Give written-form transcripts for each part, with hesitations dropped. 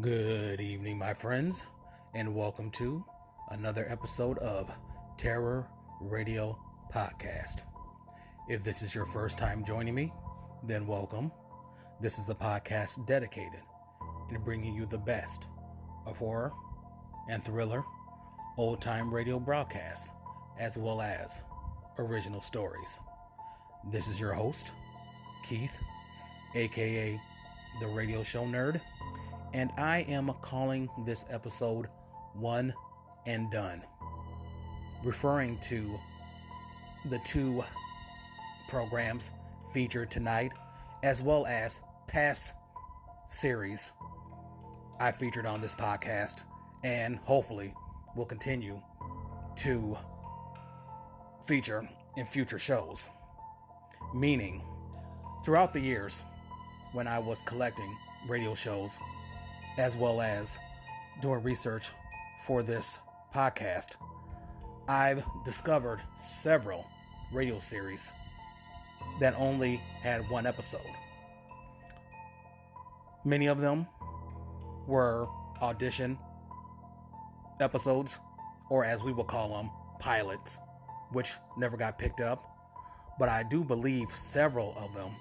Good evening, my friends, and welcome to another episode of Terror Radio Podcast. If this is your first time joining me, then welcome. This is a podcast dedicated in bringing you the best of horror and thriller, old-time radio broadcasts, as well as original stories. This is your host, Keith, aka the Radio Show Nerd, and I am calling this episode One and Done, referring to the two programs featured tonight, as well as past series I featured on this podcast, and hopefully will continue to feature in future shows. Meaning, throughout the years when I was collecting radio shows, as well as doing research for this podcast, I've discovered several radio series that only had one episode. Many of them were audition episodes, or as we will call them, pilots, which never got picked up. But I do believe several of them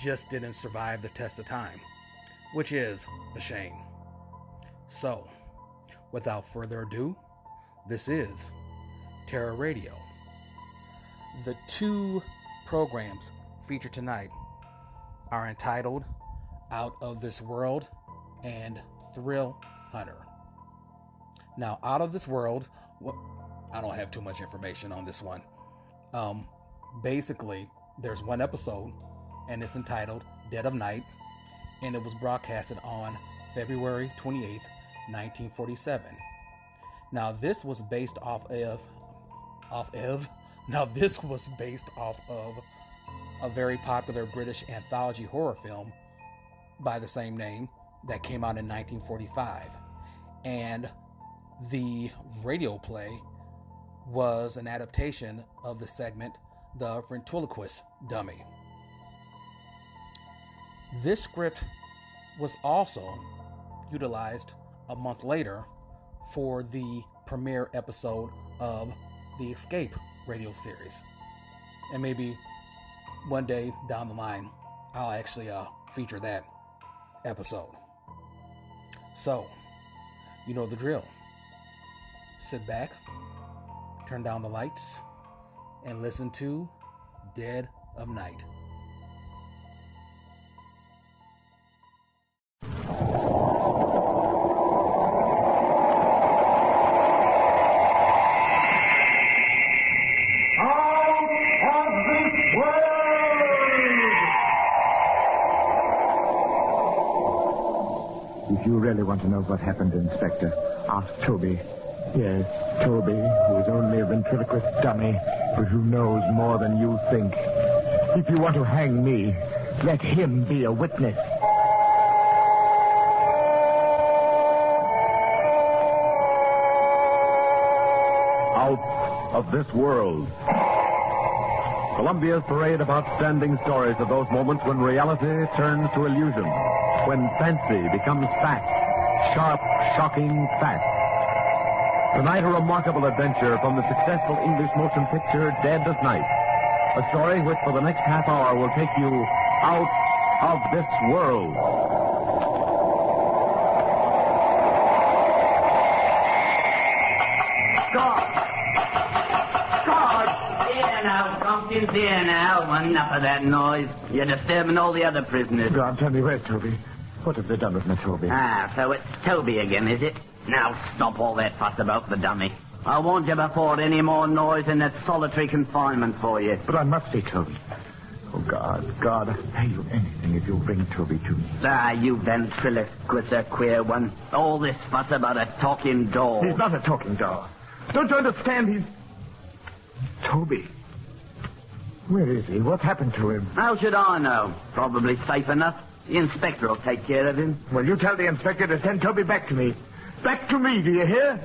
just didn't survive the test of time, which is a shame. So, without further ado, this is Terror Radio. The two programs featured tonight are entitled Out of This World and Thrill Hunter. Now, Out of This World, I don't have too much information on this one. Basically, there's one episode, and it's entitled Dead of Night, and it was broadcasted on February 28th, 1947. Now, this was based off of a very popular British anthology horror film by the same name that came out in 1945. And the radio play was an adaptation of the segment The Ventriloquist Dummy. This script was also utilized a month later for the premiere episode of the Escape radio series. And maybe one day down the line, I'll actually feature that episode. So, you know the drill. Sit back, turn down the lights, and listen to Dead of Night. If you really want to know what happened, Inspector, ask Toby. Yes, Toby, who is only a ventriloquist dummy, but who knows more than you think. If you want to hang me, let him be a witness. Out of This World. Columbia's parade of outstanding stories of those moments when reality turns to illusion, when fancy becomes fact, sharp, shocking fact. Tonight, a remarkable adventure from the successful English motion picture Dead of Night. A story which for the next half hour will take you out of this world. Tompkins, here now. Enough of that noise. You're disturbing all the other prisoners. God, tell me, where's Toby? What have they done with my Toby? So it's Toby again, is it? Now stop all that fuss about the dummy. I warned you before, any more noise in that solitary confinement for you. But I must see Toby. Oh, God, I'll pay you anything if you'll bring Toby to me. You ventriloquist, a queer one. All this fuss about a talking doll. He's not a talking doll. Don't you understand? He's Toby. Where is he? What's happened to him? How should I know? Probably safe enough. The inspector will take care of him. Well, you tell the inspector to send Toby back to me. Back to me, do you hear?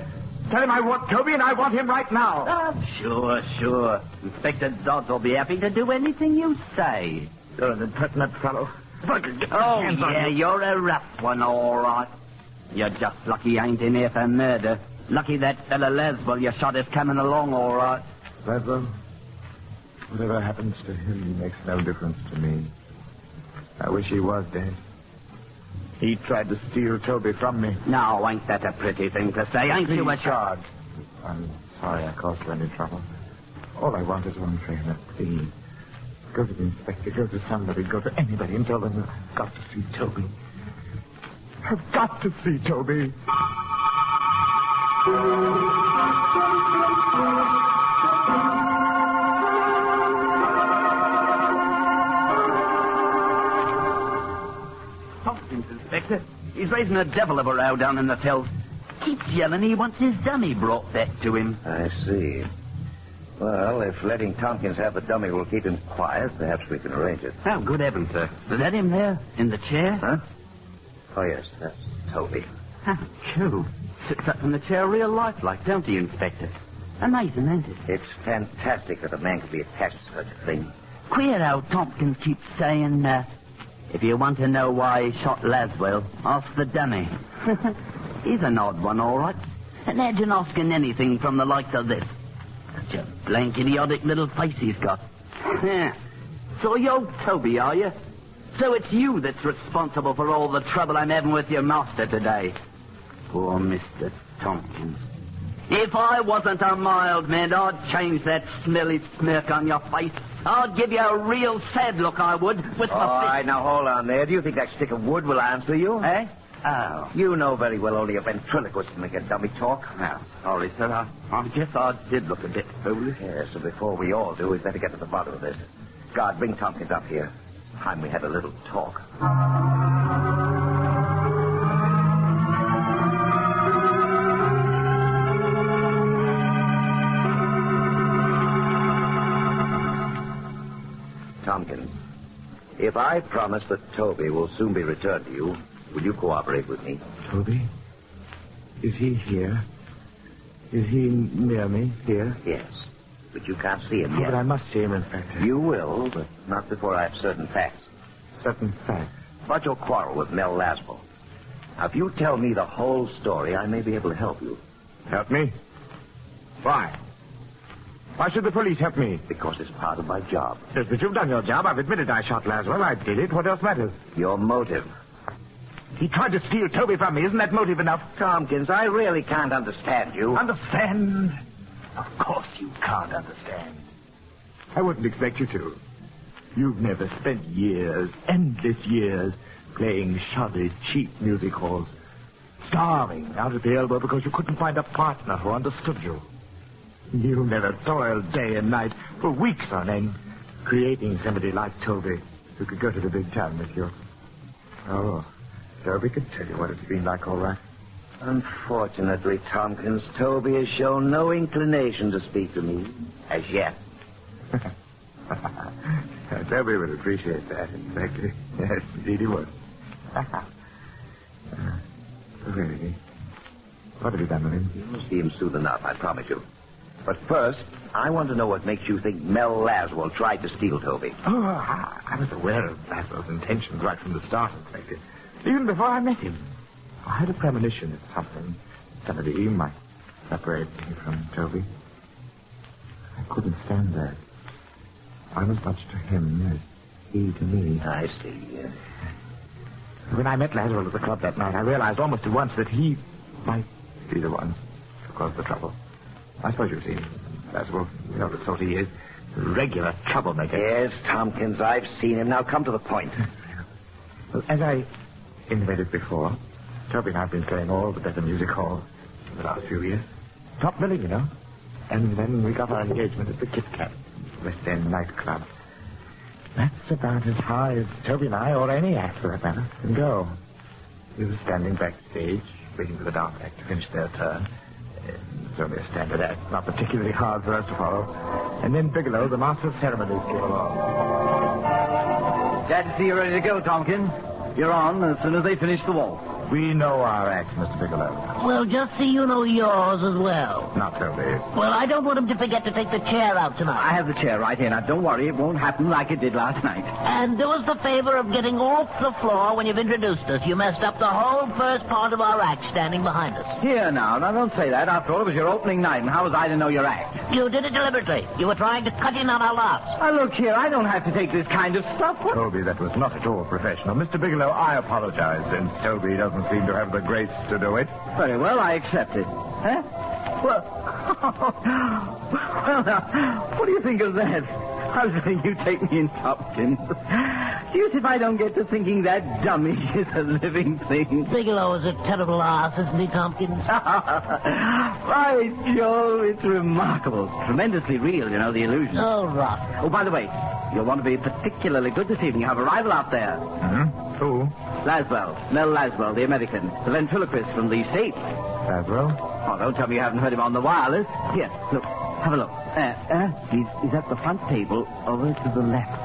Tell him I want Toby and I want him right now. Oh, sure. Inspector Dodds will be happy to do anything you say. You're an impertinent fellow. Oh, yeah, you're a rough one, all right. You're just lucky you ain't in here for murder. Lucky that fella Laswell you shot is coming along all right. Laswell, whatever happens to him makes no difference to me. I wish he was dead. He tried to steal Toby from me. Now, ain't that a pretty thing to say? Ain't you a charge? I'm sorry I caused you any trouble. All I want is one favor, please. Go to the inspector, go to somebody, go to anybody and tell them I've got to see Toby. I've got to see Toby. Tompkins, Inspector. He's raising a devil of a row down in the tills. Keeps yelling he wants his dummy brought back to him. I see. Well, if letting Tompkins have the dummy will keep him quiet, perhaps we can arrange it. Oh, good heavens, sir. Is that him there, in the chair? Huh? Oh, yes, that's Toby. How cool. Sits up in the chair real lifelike, don't he, Inspector? Amazing, isn't it? It's fantastic that a man could be attached to such a thing. Queer how Tompkins keeps saying, if you want to know why he shot Laswell, ask the dummy. He's an odd one, all right. Imagine asking anything from the likes of this. Such a blank, idiotic little face he's got. So you're Toby, are you? So it's you that's responsible for all the trouble I'm having with your master today. Poor Mr. Tompkins. If I wasn't a mild man, I'd change that smelly smirk on your face. I'd give you a real sad look, I would, with All right, now hold on there. Do you think that stick of wood will answer you? Eh? Oh. You know very well only a ventriloquist can make a dummy talk. Now, sorry, sir. I guess I did look a bit foolish. Yes, so before we all do, we'd better get to the bottom of this. Guard, bring Tompkins up here. Time we had a little talk. Tompkins, if I promise that Toby will soon be returned to you, will you cooperate with me? Toby? Is he here? Is he near me here? Yes, but you can't see him Oh, yet. but I must see him, Inspector. You will, but not before I have certain facts. Certain facts. About your quarrel with Mel Laswell. Now, if you tell me the whole story, I may be able to help you. Help me? Why? Why should the police help me? Because it's part of my job. Yes, but you've done your job. I've admitted I shot Laswell. I did it. What else matters? Your motive. He tried to steal Toby from me. Isn't that motive enough? Tompkins, I really can't understand you. Understand? Of course you can't understand. I wouldn't expect you to. You've never spent years, endless years, playing shoddy, cheap music halls, starving out at the elbow because you couldn't find a partner who understood you. You never toiled day and night for weeks on end, creating somebody like Toby who could go to the big town with you. Oh, Toby could tell you what it's been like, all right. Unfortunately, Tompkins, Toby has shown no inclination to speak to me as yet. Toby would appreciate that, Inspector. Yes, indeed he would. Where is he? What have you done with him? You'll see him soon enough, I promise you. But first, I want to know what makes you think Mel Laswell tried to steal Toby. Oh, I was aware of Laswell's intentions right from the start, Inspector. Even before I met him. I had a premonition that somebody might separate me from Toby. I couldn't stand that. I was much to him as he to me. I see. When I met Laswell at the club that night, I realized almost at once that he might be the one to cause the trouble. I suppose you've seen Laswell. You know the sort he is. Regular troublemaker. Yes, Tompkins, I've seen him. Now come to the point. Well, as I intimated before, Toby and I have been playing all the better music halls for the last few years. Top billing, you know. And then we got our engagement at the Kit Kat West End nightclub. That's about as high as Toby and I, or any act for that matter, can go. We were standing backstage, waiting for the dance act to finish their turn. It's only a standard act, not particularly hard for us to follow. And then Bigelow, the master of ceremonies, came along. Glad to see you ready to go, Tompkins. You're on as soon as they finish the waltz. We know our acts, Mr. Bigelow. Well, just so you know yours as well. Not Toby. Well, I don't want him to forget to take the chair out tonight. I have the chair right here. Now, don't worry. It won't happen like it did last night. And do us the favor of getting off the floor when you've introduced us. You messed up the whole first part of our act standing behind us. Here, now, don't say that. After all, it was your opening night, and how was I to know your act? You did it deliberately. You were trying to cut in on our laughs. Now, look here. I don't have to take this kind of stuff. Toby, that was not at all professional. Mr. Bigelow, I apologize, since Toby doesn't seem to have the grace to do it. Very well, I accept it. Huh? Well, well, now, what do you think of that? How's you take me in, Tompkins? Deuce if I don't get to thinking that dummy is a living thing. Bigelow is a terrible ass, isn't he, Tompkins? By Jove, it's remarkable. Tremendously real, you know, the illusion. Oh, rot. Oh, by the way, you'll want to be particularly good this evening. You have a rival out there. Who? Laswell. Mel Laswell, the American. The ventriloquist from the States. Laswell? Oh, don't tell me you haven't heard him on the wireless. Here, look. Have a look. He's at the front table over to the left.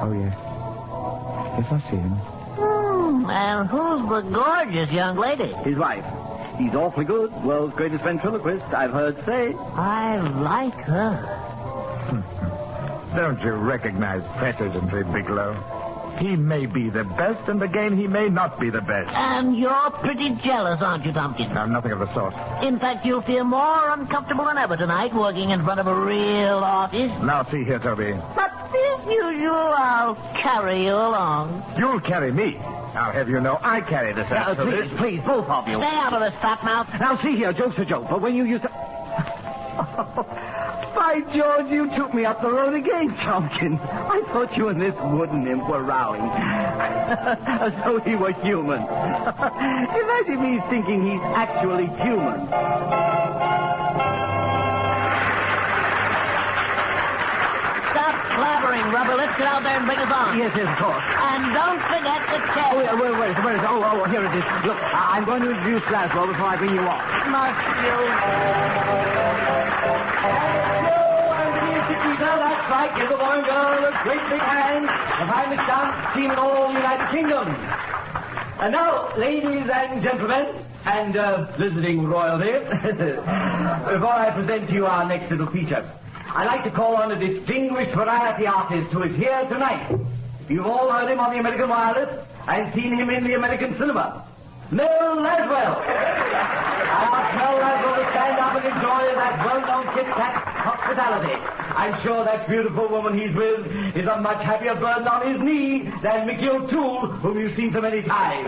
Oh, yes. Yes, I see him. And who's the gorgeous young lady? His wife. He's awfully good. World's greatest ventriloquist, I've heard say. I like her. Don't you recognize President Bigelow? He may be the best, and again, he may not be the best. And you're pretty jealous, aren't you, Tompkins? No, nothing of the sort. In fact, you'll feel more uncomfortable than ever tonight working in front of a real artist. Now, see here, Toby. But as usual, I'll carry you along. You'll carry me. I'll have you know I carry this out. Please, both of you. Stay out of this, fat mouth. Now, see here, joke's a joke, but when you used to... By George, you took me up the road again, Tompkins. I thought you and this wooden imp were rowing. As though he were human. Imagine me thinking he's actually human. Stop blabbering, Rubber. Let's get out there and bring us on. Yes, of course. And don't forget the chair. Oh, yeah, where is it? Oh, here it is. Look, I'm going to introduce Laswell before I bring you off. Must you? That's right. Give the boy and girl a great big hand. The finest dance team in all the United Kingdom. And now, ladies and gentlemen, and visiting royalty, before I present to you our next little feature, I'd like to call on a distinguished variety artist who is here tonight. You've all heard him on the American wireless and seen him in the American cinema. Mel Laswell. I ask Mel Laswell to stand up and enjoy that well-known Kit-Kat hospitality. I'm sure that beautiful woman he's with is a much happier bird on his knee than Mickey O'Toole, whom you've seen so many times.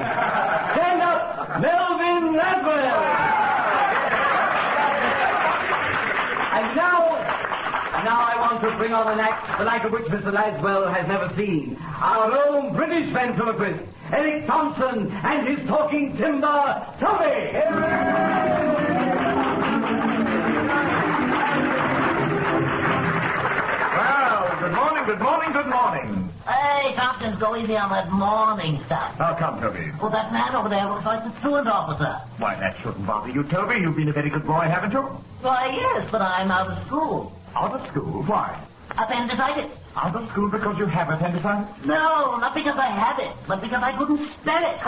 Stand up, Melvin Laswell. And now I want to bring on an act the like of which Mr. Laswell has never seen. Our own British ventriloquist, Eric Thompson, and his talking timber, Toby. Well, good morning. Hey, Tompkins, go easy on that morning stuff. Now, come, Toby. Well, that man over there looks like the truant officer. Why, that shouldn't bother you, Toby. You've been a very good boy, haven't you? Why, yes, but I'm out of school. Out of school? Why? Appendicitis. Out of school because you have appendicitis? No, not because I have it, but because I couldn't spell it.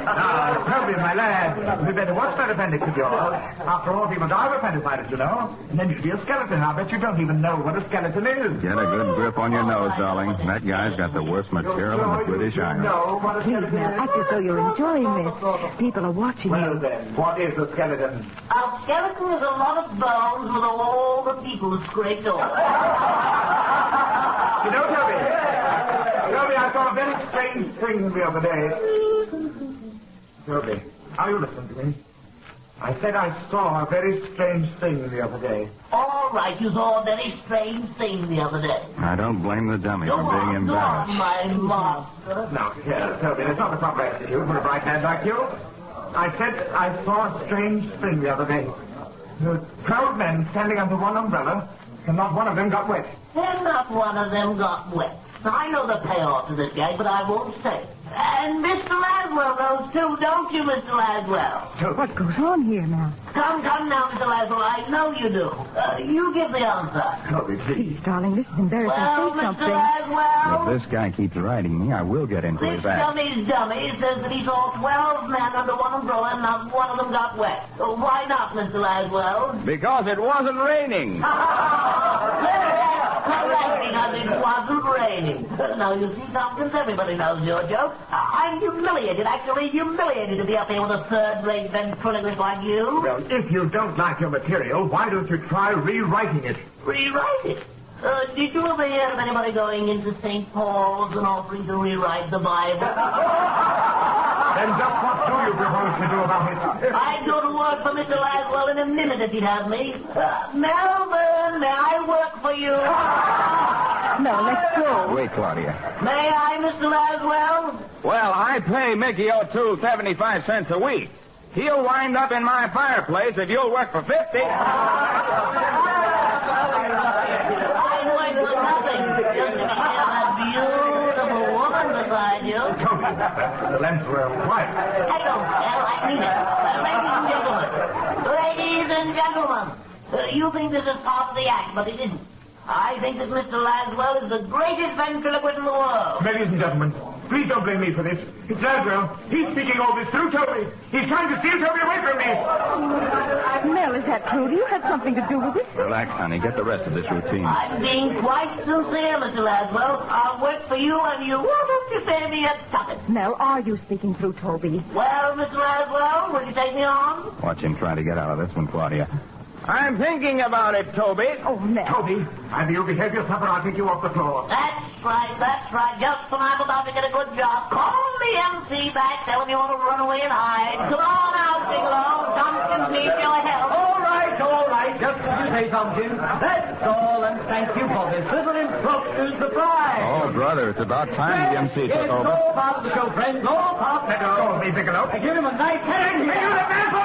Now, Toby, my lad, we'd better watch that appendix of yours. After all, people die of appendicitis, you know. And then you'd be a skeleton. I bet you don't even know what a skeleton is. Get a good grip on your nose, darling. That guy's got the worst material in the British Isles. Please now, act as though you're enjoying this. People are watching Well, you. then, what is a skeleton? A skeleton is a lot of bones with all the people scraped off. You know, Toby, I saw a very strange thing the other day. Toby, are you listening to me? I said I saw a very strange thing the other day. All right, you saw a very strange thing the other day. I don't blame the dummy Go for being on, embarrassed. my master. Now, here, Toby, that's not the proper attitude for a bright lad like you. I said I saw a strange thing the other day. There were 12 men standing under one umbrella, and not one of them got wet. And not one of them got wet. Now, I know the payoff to this gag, but I won't say it. And Mr. Laswell knows, too, don't you, Mr. Laswell? What goes on here now? Come now, Mr. Laswell. I know you do. You give the answer. Toby, please. Please, darling, this is embarrassing. Well, Say Mr. something. Laswell, If this guy keeps writing me, I will get into this his act. dummy's dummy says that he saw 12 men under one umbrella and not one of them got wet. Why not, Mr. Laswell? Because it wasn't raining. Correct, because it wasn't raining. Now, you see, Tompkins, everybody knows your joke. I'm humiliated, actually humiliated to be up here with a third-rate ventriloquist like you. Well, if you don't like your material, why don't you try rewriting it? Rewrite it? Did you ever hear of anybody going into St. Paul's and offering to rewrite the Bible? Then just what do you propose to do about it? I'd go to work for Mr. Laswell in a minute if he'd have me. Melvin, may I work for you? No, let's go. Wait, Claudia. May I, Mr. Laswell? Well, I pay Mickey O'Toole 75 cents a week. He'll wind up in my fireplace if you'll work for 50. I work for nothing. Just to have that beautiful woman beside you. Laswell, quiet. I don't care. I mean it. Ladies and gentlemen, you think this is part of the act, but it isn't. I think that Mr. Laswell is the greatest ventriloquist in the world. Ladies and gentlemen, please don't blame me for this. It's Laswell. He's speaking all this through Toby. He's trying to steal Toby away from me. Mel, is that true? Do you have something to do with it? Relax, honey. Get the rest of this routine. I'm being quite sincere, Mr. Laswell. I'll work for you and you. Why don't you say me a tucket? Mel, are you speaking through Toby? Well, Mr. Laswell, will you take me on? Watch him try to get out of this one, Claudia. I'm thinking about it, Toby. Oh, Mel. Toby, either you behave yourself or I'll take you off the floor. That's right. Just when I'm about to get a good job, call the MC back, tell him you want to run away and hide. Come on out, Bigelow. Tompkins needs your help. All right. Just as you say, Tompkins. That's all, and thank you for this little impromptu surprise. Oh, brother, it's about time the MC took It's over. all part of the show, friends. All part. Let Call me, Bigelow. Give him a nice hand here. You the man for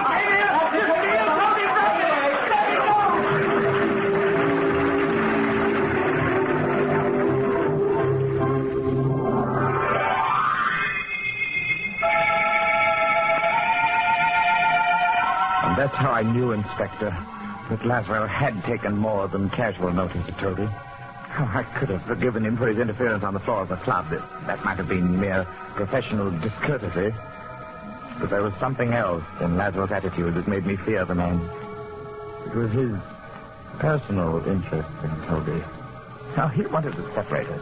And that's how I knew, Inspector, that Laswell had taken more than casual notice of Toby. Oh, I could have forgiven him for his interference on the floor of the club. That might have been mere professional discourtesy. But there was something else in Laswell's attitude that made me fear the man. It was his personal interest in Toby. Now, he wanted to separate us.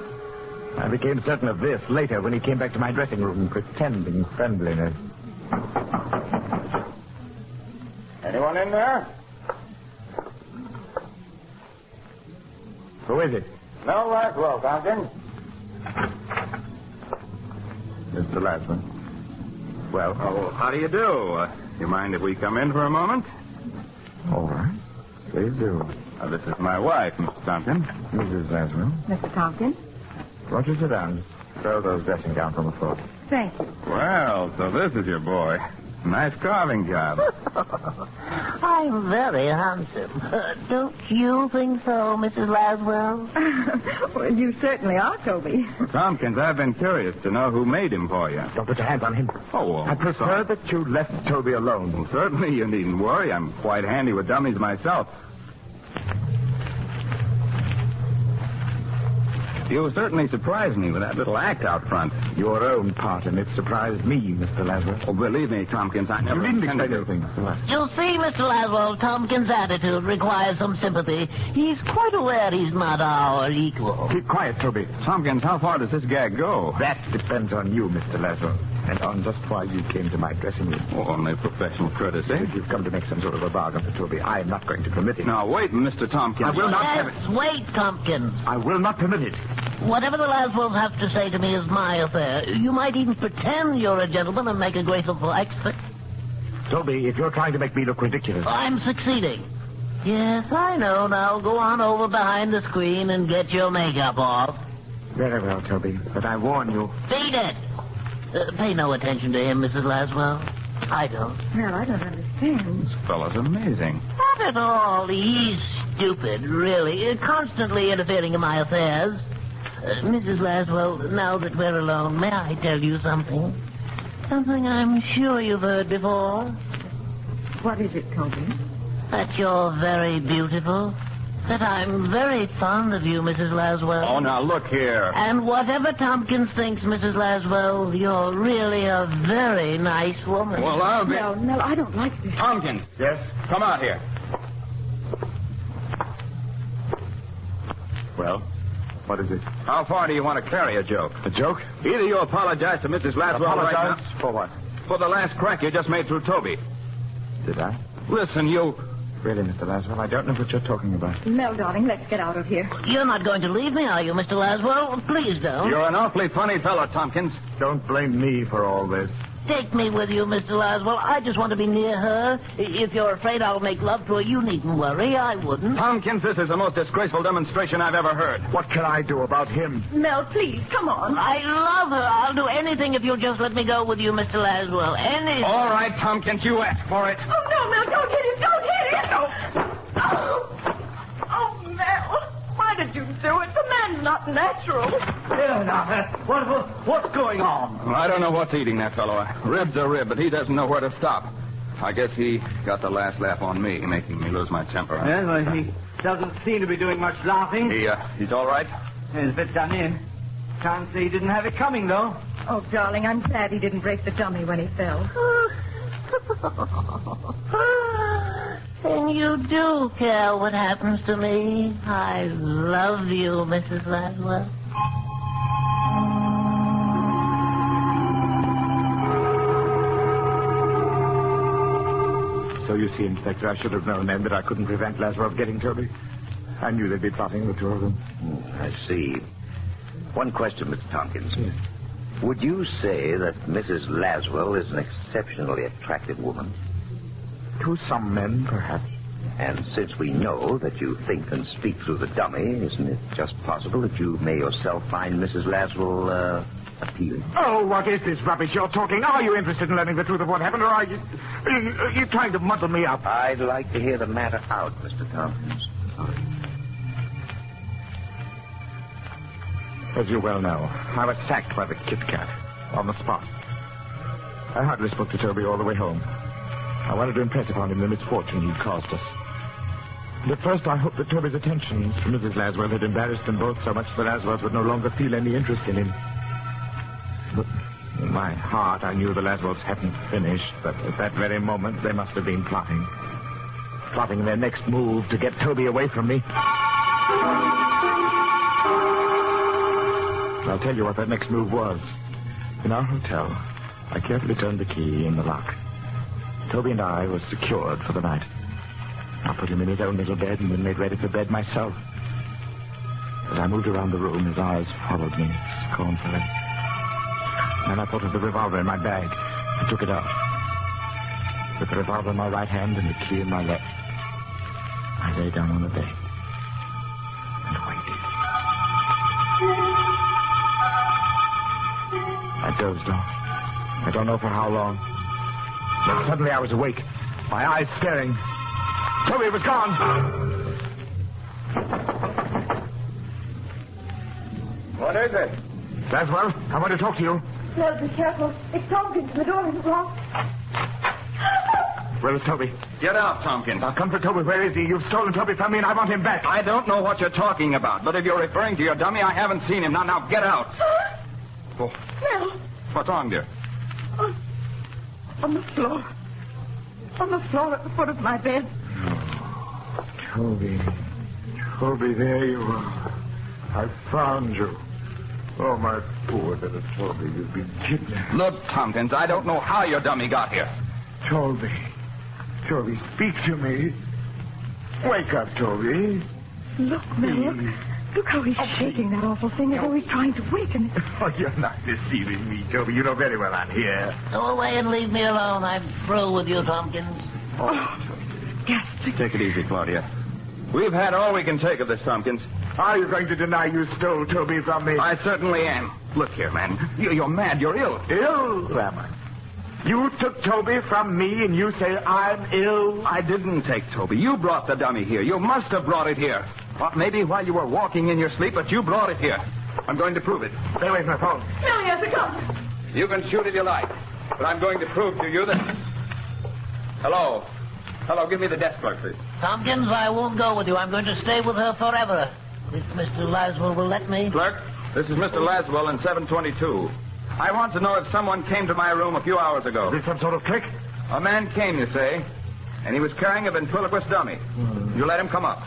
I became certain of this later when he came back to my dressing room pretending friendliness. Anyone in there? Who is it? No, Laswell, Tompkins. Mr. Laswell. Well, Oh, how do you do? You mind if we come in for a moment? all right. Please do. This is my wife, Mr. Tompkins. Mrs. Laswell. Mr. Tompkins? Won't you sit down? Throw those dressing gowns on the floor. Thank you. Well, so this is your boy. Nice carving job. I'm very handsome. Don't you think so, Mrs. Laswell? Well, you certainly are, Toby. Tompkins, I've been curious to know who made him for you. Don't put your hands on him. Oh, well, I prefer that you left Toby alone. Well, certainly, you needn't worry. I'm quite handy with dummies myself. You certainly surprised me with that little act out front. Your own part in it surprised me, Mr. Laswell. Oh, believe me, Tompkins, I never You needn't intended explain to. anything, Mr. Laswell. You see, Mr. Laswell, Tompkins' attitude requires some sympathy. He's quite aware he's not our equal. Keep quiet, Toby. Tompkins, how far does this gag go? That depends on you, Mr. Laswell, and on just why you came to my dressing room. Oh, only professional courtesy. If you've come to make some sort of a bargain for Toby, I am not going to permit it. Now, wait, Mr. Tompkins. I will not have Yes, it. wait, Tompkins. I will not permit it. Whatever the Laswells have to say to me is my affair. You might even pretend you're a gentleman and make a graceful exit. Toby, if you're trying to make me look ridiculous... I'm succeeding. Yes, I know. Now go on over behind the screen and get your makeup off. Very well, Toby, but I warn you... Beat it. Pay no attention to him, Mrs. Laswell. I don't. Well, I don't understand. This fellow's amazing. Not at all. He's stupid, really. Constantly interfering in my affairs. Mrs. Laswell, now that we're alone, may I tell you something? Something I'm sure you've heard before. What is it, Toby? That you're very beautiful. That I'm very fond of you, Mrs. Laswell. Oh, now, look here. And whatever Tompkins thinks, Mrs. Laswell, you're really a very nice woman. Well, I'll be... No, I don't like this. Tompkins. Yes? Come out here. Well, what is it? How far do you want to carry a joke? A joke? Either you apologize to Mrs. Laswell right Apologize? now... For what? For the last crack you just made through Toby. Did I? Listen, you... Really, Mr. Laswell, I don't know what you're talking about. Mel, darling, let's get out of here. You're not going to leave me, are you, Mr. Laswell? Please don't. You're an awfully funny fellow, Tompkins. Don't blame me for all this. Take me with you, Mr. Laswell. I just want to be near her. If you're afraid I'll make love to her, you needn't worry. I wouldn't. Tompkins, this is the most disgraceful demonstration I've ever heard. What can I do about him? Mel, please, come on. I love her. I'll do anything if you'll just let me go with you, Mr. Laswell. Anything. All right, Tompkins, you ask for it. Oh, no, Mel, don't hit him. Don't hit him. No. Oh, Mel. Why did you do it? The man's not natural. Here now, what's going on? Well, I don't know what's eating that fellow. A rib's a rib, but he doesn't know where to stop. I guess he got the last laugh on me, making me lose my temper. Yes, well, he doesn't seem to be doing much laughing. He's all right? He's a bit done in. Can't say he didn't have it coming, though. Oh, darling, I'm glad he didn't break the dummy when he fell. Then you do care what happens to me. I love you, Mrs. Laswell. So you see, Inspector, I should have known then that I couldn't prevent Laswell getting Toby. I knew they'd be plotting, the two of them. I see. One question, Mr. Tompkins. Yes. Would you say that Mrs. Laswell is an exceptionally attractive woman? To some men, perhaps. And since we know that you think and speak through the dummy, isn't it just possible that you may yourself find Mrs. Laswell appealing? Oh, what is this rubbish you're talking? Are you interested in learning the truth of what happened, or are you trying to muddle me up? I'd like to hear the matter out, Mr. Tompkins. As you well know, I was sacked by the Kit Kat on the spot. I hardly spoke to Toby all the way home. I wanted to impress upon him the misfortune he'd caused us. And at first I hoped that Toby's attentions to Mrs. Laswell had embarrassed them both so much that Laswell would no longer feel any interest in him. But in my heart I knew the Laswells hadn't finished, but at that very moment they must have been plotting. Plotting their next move to get Toby away from me. I'll tell you what that next move was. In our hotel, I carefully turned the key in the lock. Toby and I were secured for the night. I put him in his own little bed and then made ready for bed myself. As I moved around the room, his eyes followed me scornfully. Then I thought of the revolver in my bag. I took it out. With the revolver in my right hand and the key in my left, I lay down on the bed and waited. I dozed off. I don't know for how long. But suddenly I was awake, my eyes staring. Toby was gone. What is it? Laswell, I want to talk to you. Mel, be careful. It's Tompkins. The door isn't locked. Where is Toby? Get out, Tompkins. Now come for Toby. Where is he? You've stolen Toby from me and I want him back. I don't know what you're talking about, but if you're referring to your dummy, I haven't seen him. Now, get out. Oh. Mel. What's wrong, dear? On the floor. On the floor at the foot of my bed. Toby. Toby, there you are. I found you. Oh, my poor little Toby, you've been kidnapped. Look, Tompkins, I don't know how your dummy got here. Toby. Toby, speak to me. Wake up, Toby. Look, Mel. Look how he's shaking that awful thing as though he's trying to waken it. Oh, you're not deceiving me, Toby. You know very well I'm here. Go away and leave me alone. I'm through with you, Tompkins. Yes. Take it easy, Claudia. We've had all we can take of this, Tompkins. Are you going to deny you stole Toby from me? I certainly am. Look here, man. You're mad. You're ill. Ill, am I? You took Toby from me and you say I'm ill? I didn't take Toby. You brought the dummy here. You must have brought it here. Well, maybe while you were walking in your sleep, but you brought it here. I'm going to prove it. Stay away from the phone. Millie has a gun. You can shoot if you like, but I'm going to prove to you that... Hello. Hello, give me the desk clerk, please. Tompkins, I won't go with you. I'm going to stay with her forever. If Mr. Laswell will let me. Clerk, this is Mr. Laswell in 722. I want to know if someone came to my room a few hours ago. Is this some sort of trick? A man came, you say, and he was carrying a ventriloquist dummy. You let him come up.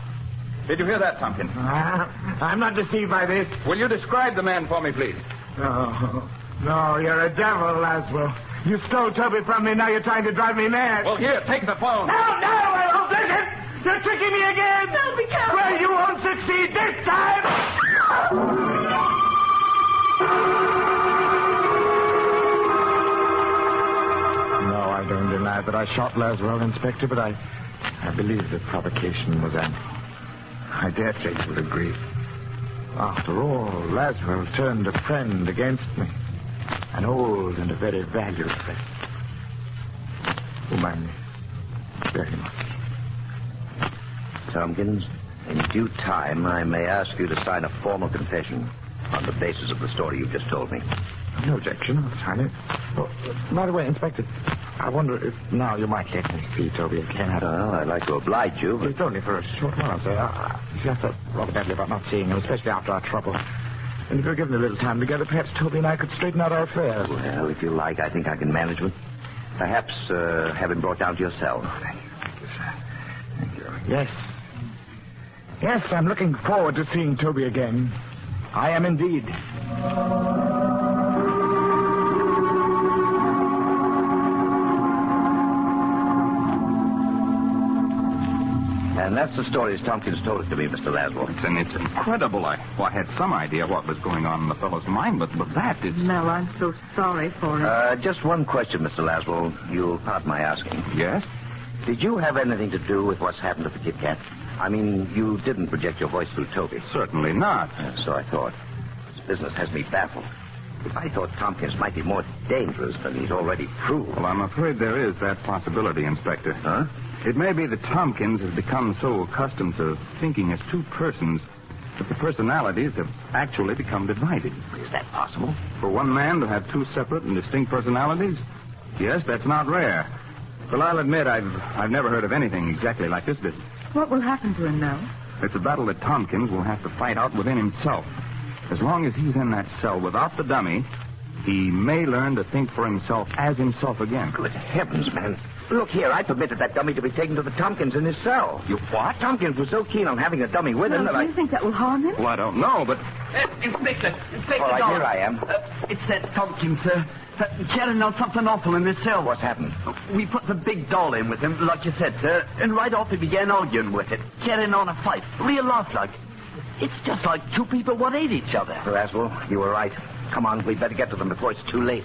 Did you hear that, Tompkins? I'm not deceived by this. Will you describe the man for me, please? No, you're a devil, Laswell. You stole Toby from me, now you're trying to drive me mad. Well, here, take the phone. No, I won't listen! You're tricking me again! No, be careful! Well, you won't succeed this time! No, I don't deny that I shot Laswell, Inspector, but I believe the provocation was ample. I dare say you would agree. After all, Laswell turned a friend against me. An old and a very valued friend. Whom I miss very much. Tompkins, in due time, I may ask you to sign a formal confession on the basis of the story you've just told me. No objection. I'll sign it. Oh, by the way, Inspector, I wonder if now you might let me see Toby again. Well, I'd like to oblige you, but... It's only for a short while, sir. See, I felt rather badly about not seeing him, especially after our trouble. And if we were given a little time together, perhaps Toby and I could straighten out our affairs. Well, if you like, I think I can manage it. Perhaps have him brought down to your cell. Thank you, sir. Thank you. Yes. Yes, I'm looking forward to seeing Toby again. I am indeed. And that's the story as Tompkins told it to me, Mr. Laswell. It's incredible. I had some idea what was going on in the fellow's mind, but that is... Mel, I'm so sorry for him. Just one question, Mr. Laswell. You'll pardon my asking. Yes? Did you have anything to do with what's happened at the Kit Kat? I mean, you didn't project your voice through Toby. Certainly not. So I thought. This business has me baffled. If I thought Tompkins might be more dangerous than he's already proved. Well, I'm afraid there is that possibility, Inspector. Huh? It may be that Tompkins has become so accustomed to thinking as two persons that the personalities have actually become divided. Is that possible? For one man to have two separate and distinct personalities? Yes, that's not rare. Well, I'll admit I've never heard of anything exactly like this business. What will happen to him, Mel? It's a battle that Tompkins will have to fight out within himself. As long as he's in that cell without the dummy, he may learn to think for himself as himself again. Good heavens, man. Look here, I permitted that dummy to be taken to the Tompkins in his cell. You what? Tompkins was so keen on having the dummy with him that Do you think that will harm him? Well, I don't know, but... Inspector All right, Dollar. here I am. It's that Tompkins, sir. Carrying out something awful in this cell. What's happened? We put the big doll in with him, like you said, sir, and right off he began arguing with it, carrying on a fight, real lifelike. It's just like two people what hate each other. Laswell, you were right. Come on, we'd better get to them before it's too late.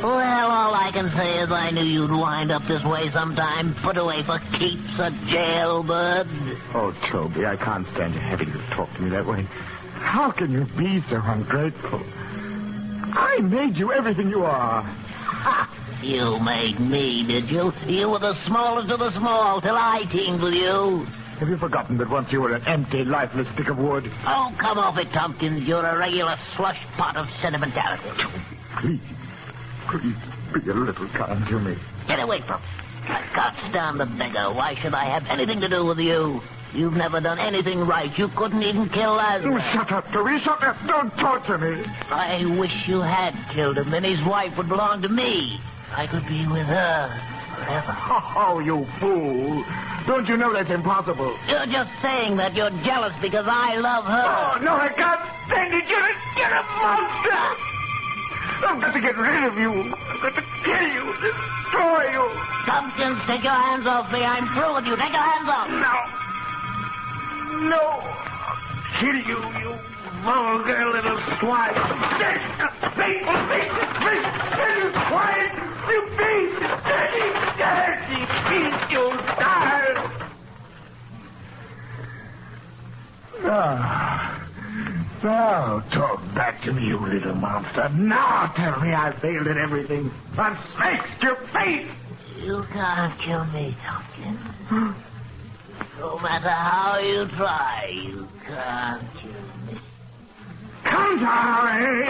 Well, all I can say is I knew you'd wind up this way sometime. Put away for keeps, a jailbird. Oh, Toby, I can't stand having you talk to me that way. How can you be so ungrateful? I made you everything you are. Ha! You made me, did you? You were the smallest of the small till I teamed with you. Have you forgotten that once you were an empty, lifeless stick of wood? Oh, come off it, Tompkins. You're a regular slush pot of sentimentality. Please be a little kind to me. Get away from me. I can't stand the beggar. Why should I have anything to do with you? You've never done anything right. You couldn't even kill Lazarus. Oh, shut up, Toby. Shut up. Don't torture me. I wish you had killed him, and his wife would belong to me. I could be with her forever. Oh, you fool. Don't you know that's impossible? You're just saying that you're jealous because I love her. Oh, no, I can't stand it. You're a monster. I've got to get rid of you. I've got to kill you, destroy you. Tompkins, take your hands off me. I'm through with you. Take your hands off. No. I'll kill you, you vulgar little swine. Beast, you swine. You beast. Dirty beast, you'll die. Now talk back to me, you little monster. Now tell me I failed at everything. I've smashed your face. You can't kill me, Tompkins. No matter how you try, you can't kill me. Come, Charlie!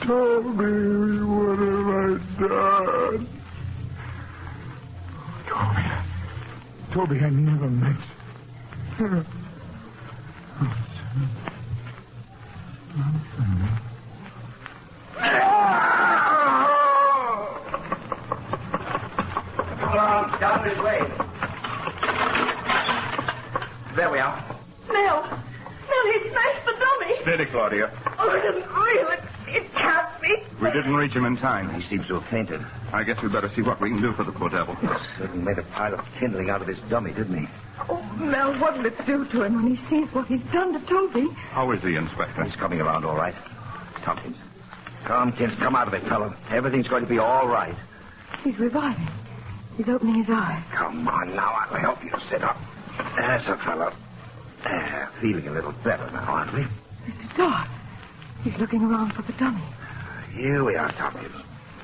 Toby, what have I done? Toby, I never meant. Come along, down this way. There we are. Mel, he smashed the dummy. Steady, Claudia. Oh, it isn't real. It can't be. We didn't reach him in time. He seems to have fainted. I guess we better see what we can do for the poor devil. Certainly made a pile of kindling out of his dummy, didn't he? Oh, Mel, what'll it do to him when he sees what he's done to Toby? How is he, Inspector? He's coming around all right. Tompkins. Tompkins, come out of it, fellow. Everything's going to be all right. He's reviving. He's opening his eyes. Come on now, I'll help you to sit up. There's a fellow. Feeling a little better now, aren't we? Mr. Stark. He's looking around for the dummy. Here we are, Tompkins.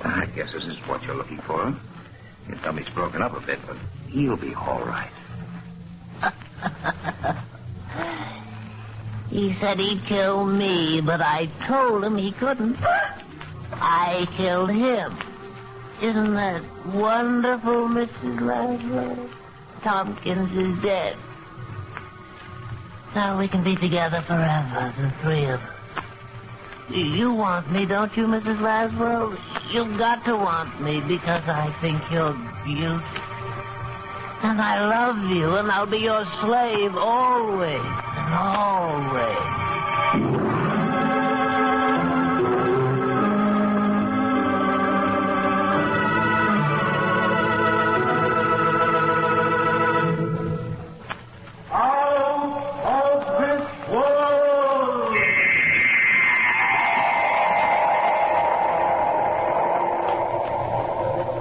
I guess this is what you're looking for. Your dummy's broken up a bit, but he'll be all right. He said he'd kill me, but I told him he couldn't. I killed him. Isn't that wonderful, Mrs. Laszlo? Tompkins is dead. Now we can be together forever, the three of us. You want me, don't you, Mrs. Laswell? You've got to want me because I think you're beautiful. And I love you, and I'll be your slave always and always.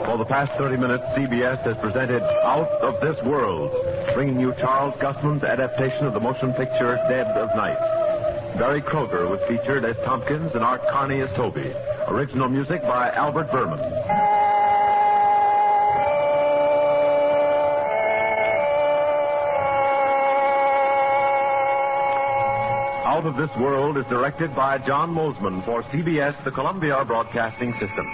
For the past 30 minutes, CBS has presented Out of This World, bringing you Charles Gusman's adaptation of the motion picture Dead of Night. Barry Kroger was featured as Tompkins and Art Carney as Toby. Original music by Albert Berman. Out of This World is directed by John Mosman for CBS, the Columbia Broadcasting System.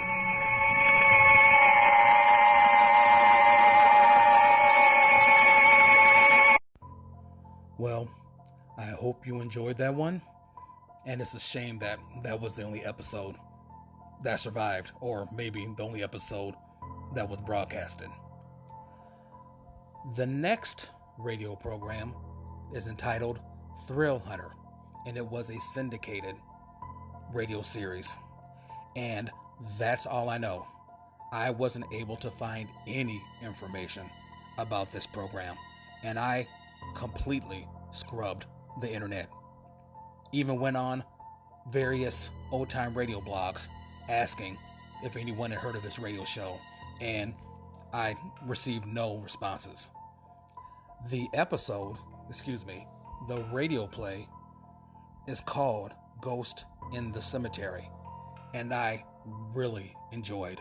Well, I hope you enjoyed that one. And it's a shame that that was the only episode that survived, or maybe the only episode that was broadcasted. The next radio program is entitled Thrill Hunter, and it was a syndicated radio series. And that's all I know. I wasn't able to find any information about this program, and I completely scrubbed the internet. Even went on various old-time radio blogs asking if anyone had heard of this radio show, and I received no responses. The radio play is called Ghost in the Cemetery, and I really enjoyed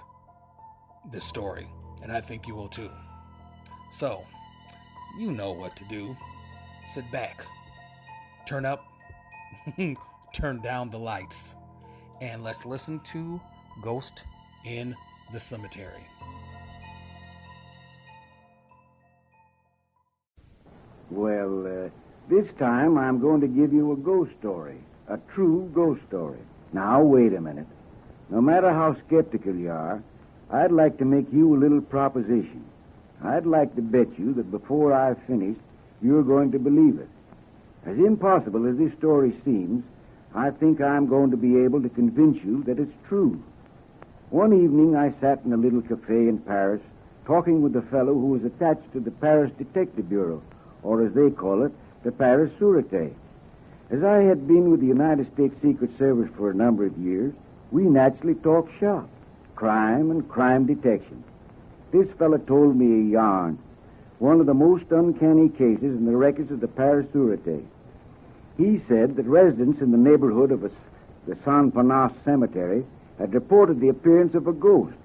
this story, and I think you will too. So, you know what to do. Sit back, turn up, turn down the lights, and let's listen to Ghost in the Cemetery. Well, this time I'm going to give you a ghost story, a true ghost story. Now, wait a minute. No matter how skeptical you are, I'd like to make you a little proposition. I'd like to bet you that before I've finished, you're going to believe it. As impossible as this story seems, I think I'm going to be able to convince you that it's true. One evening, I sat in a little cafe in Paris, talking with a fellow who was attached to the Paris Detective Bureau, or as they call it, the Paris Sûreté. As I had been with the United States Secret Service for a number of years, we naturally talked shop, crime and crime detection. This fellow told me a yarn. one of the most uncanny cases in the records of the Paris Sûreté. He said that residents in the neighborhood of the Saint-Panas Cemetery had reported the appearance of a ghost.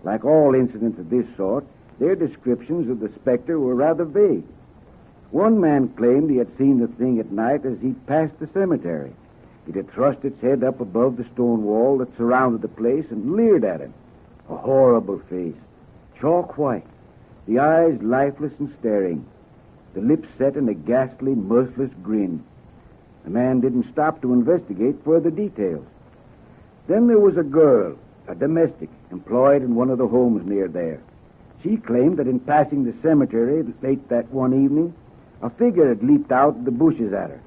Like all incidents of this sort, their descriptions of the specter were rather vague. One man claimed he had seen the thing at night as he passed the cemetery. It had thrust its head up above the stone wall that surrounded the place and leered at him. A horrible face, chalk white, the eyes lifeless and staring, the lips set in a ghastly, mirthless grin. The man didn't stop to investigate further details. Then there was a girl, a domestic, employed in one of the homes near there. She claimed that in passing the cemetery late that one evening, a figure had leaped out of the bushes at her.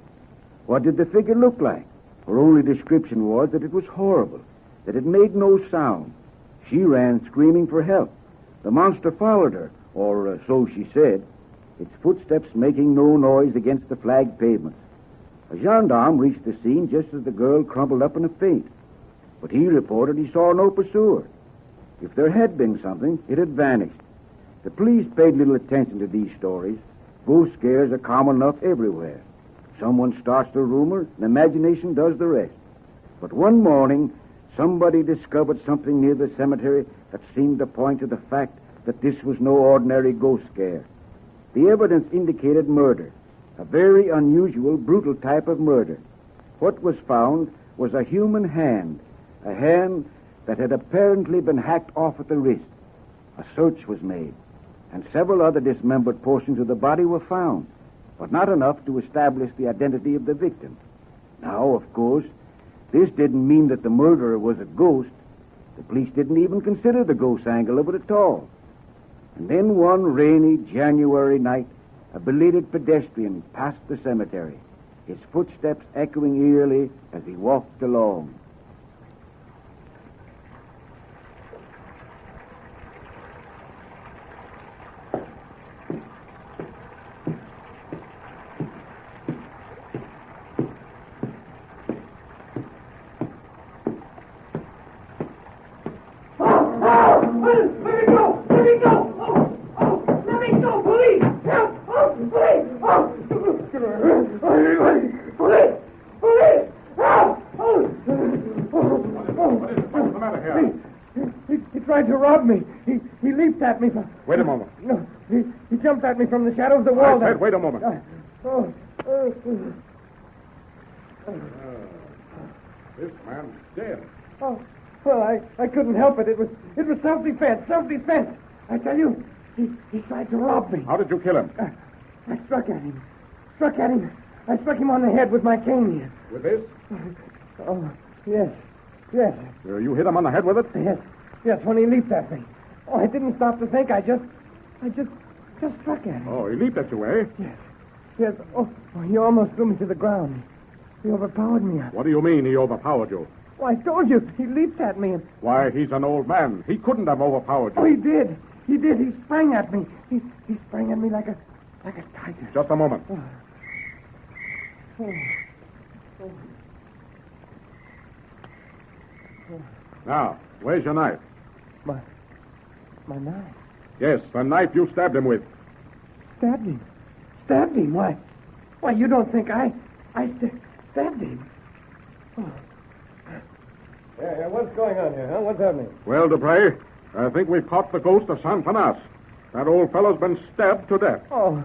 What did the figure look like? Her only description was that it was horrible, that it made no sound. She ran screaming for help. The monster followed her, or so she said, its footsteps making no noise against the flagged pavements. A gendarme reached the scene just as the girl crumpled up in a faint, but he reported he saw no pursuer. If there had been something, it had vanished. The police paid little attention to these stories. Ghost scares are common enough everywhere. Someone starts a rumor, and imagination does the rest. But one morning, somebody discovered something near the cemetery that seemed to point to the fact that this was no ordinary ghost scare. The evidence indicated murder, a very unusual, brutal type of murder. What was found was a human hand, a hand that had apparently been hacked off at the wrist. A search was made, and several other dismembered portions of the body were found, but not enough to establish the identity of the victim. Now, of course, this didn't mean that the murderer was a ghost. The police didn't even consider the ghost angle of it at all. And then one rainy January night, a belated pedestrian passed the cemetery, his footsteps echoing eerily as he walked along. At me. Wait a moment. No, he jumped at me from the shadow of the wall. I said, wait a moment. This man's dead. Oh, well, I couldn't help it. It was self-defense. Self-defense. I tell you, he tried to rob me. How did you kill him? I struck at him. I struck him on the head with my cane here. With this? Oh, yes. Yes. You hit him on the head with it? Yes, when he leaped at me. Oh, I didn't stop to think. I just struck at him. Oh, he leaped at you, eh? Yes. Oh, he almost threw me to the ground. He overpowered me. What do you mean he overpowered you? Oh, I told you. He leaped at me and... Why, he's an old man. He couldn't have overpowered you. Oh, he did. He sprang at me. He sprang at me like a tiger. Just a moment. Now, where's your knife? My knife? Yes, the knife you stabbed him with. Stabbed him? Stabbed him? Why, you don't think I stabbed him? Oh. Yeah, what's going on here, huh? What's happening? Well, Dupre, I think we've caught the ghost of Saint-Panas. That old fellow's been stabbed to death. Oh,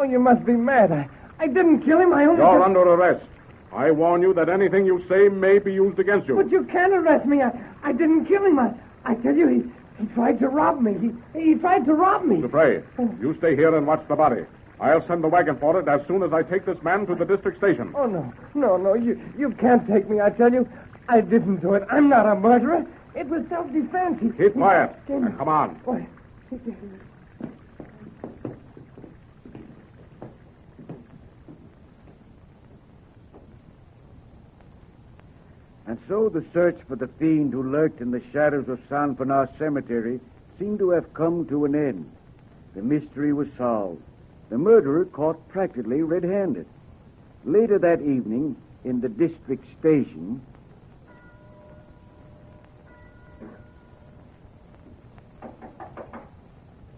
you must be mad. I didn't kill him. I only... You're under arrest. I warn you that anything you say may be used against you. But you can't arrest me. I didn't kill him. I tell you, he tried to rob me. He tried to rob me. Dupre, you stay here and watch the body. I'll send the wagon for it as soon as I take this man to the district station. Oh, no. You can't take me, I tell you. I didn't do it. I'm not a murderer. It was self-defense. Keep quiet. Now, come on. Why? And so the search for the fiend who lurked in the shadows of Saint-Panas Cemetery seemed to have come to an end. The mystery was solved. The murderer caught practically red-handed. Later that evening, in the district station...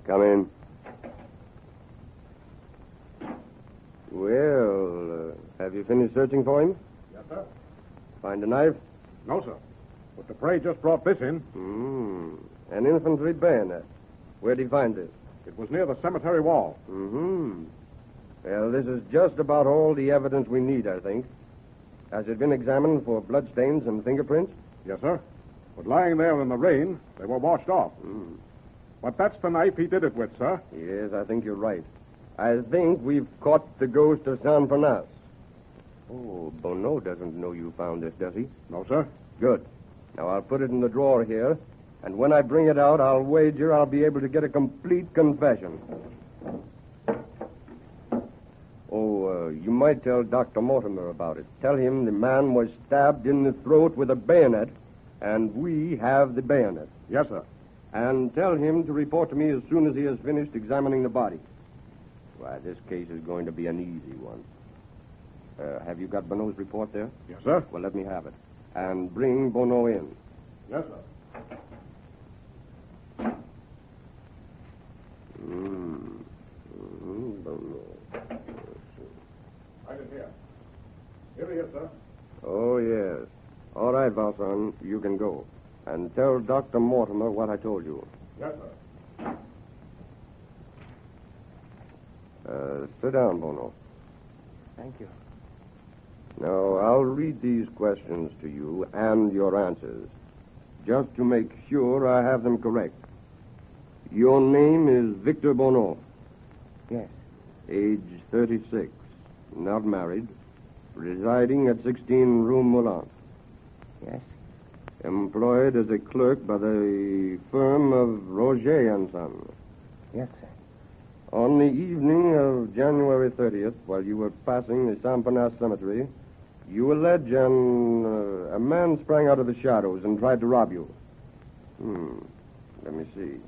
Come in. Well, have you finished searching for him? Yes, sir. Find a knife? No, sir. But the prey just brought this in. An infantry bayonet. Where'd he find it? It was near the cemetery wall. Well, this is just about all the evidence we need, I think. Has it been examined for bloodstains and fingerprints? Yes, sir. But lying there in the rain, they were washed off. But that's the knife he did it with, sir. Yes, I think you're right. I think we've caught the ghost of San Pernas. Oh, Bono doesn't know you found this, does he? No, sir. Good. Now, I'll put it in the drawer here, and when I bring it out, I'll wager I'll be able to get a complete confession. Oh, you might tell Dr. Mortimer about it. Tell him the man was stabbed in the throat with a bayonet, and we have the bayonet. Yes, sir. And tell him to report to me as soon as he has finished examining the body. Why, this case is going to be an easy one. Have you got Bono's report there? Yes, sir. Well, let me have it. And bring Bono in. Yes, sir. Bono. Right in here. Here he is, sir. Oh, yes. All right, Valson, you can go. And tell Dr. Mortimer what I told you. Yes, sir. Sit down, Bono. Thank you. Now, I'll read these questions to you and your answers, just to make sure I have them correct. Your name is Victor Bono. Yes. Age 36. Not married. Residing at 16 Rue Moulin. Yes. Employed as a clerk by the firm of Roger and Son. Yes, sir. On the evening of January 30th, while you were passing the San Pernas Cemetery, you allege a man sprang out of the shadows and tried to rob you. Let me see.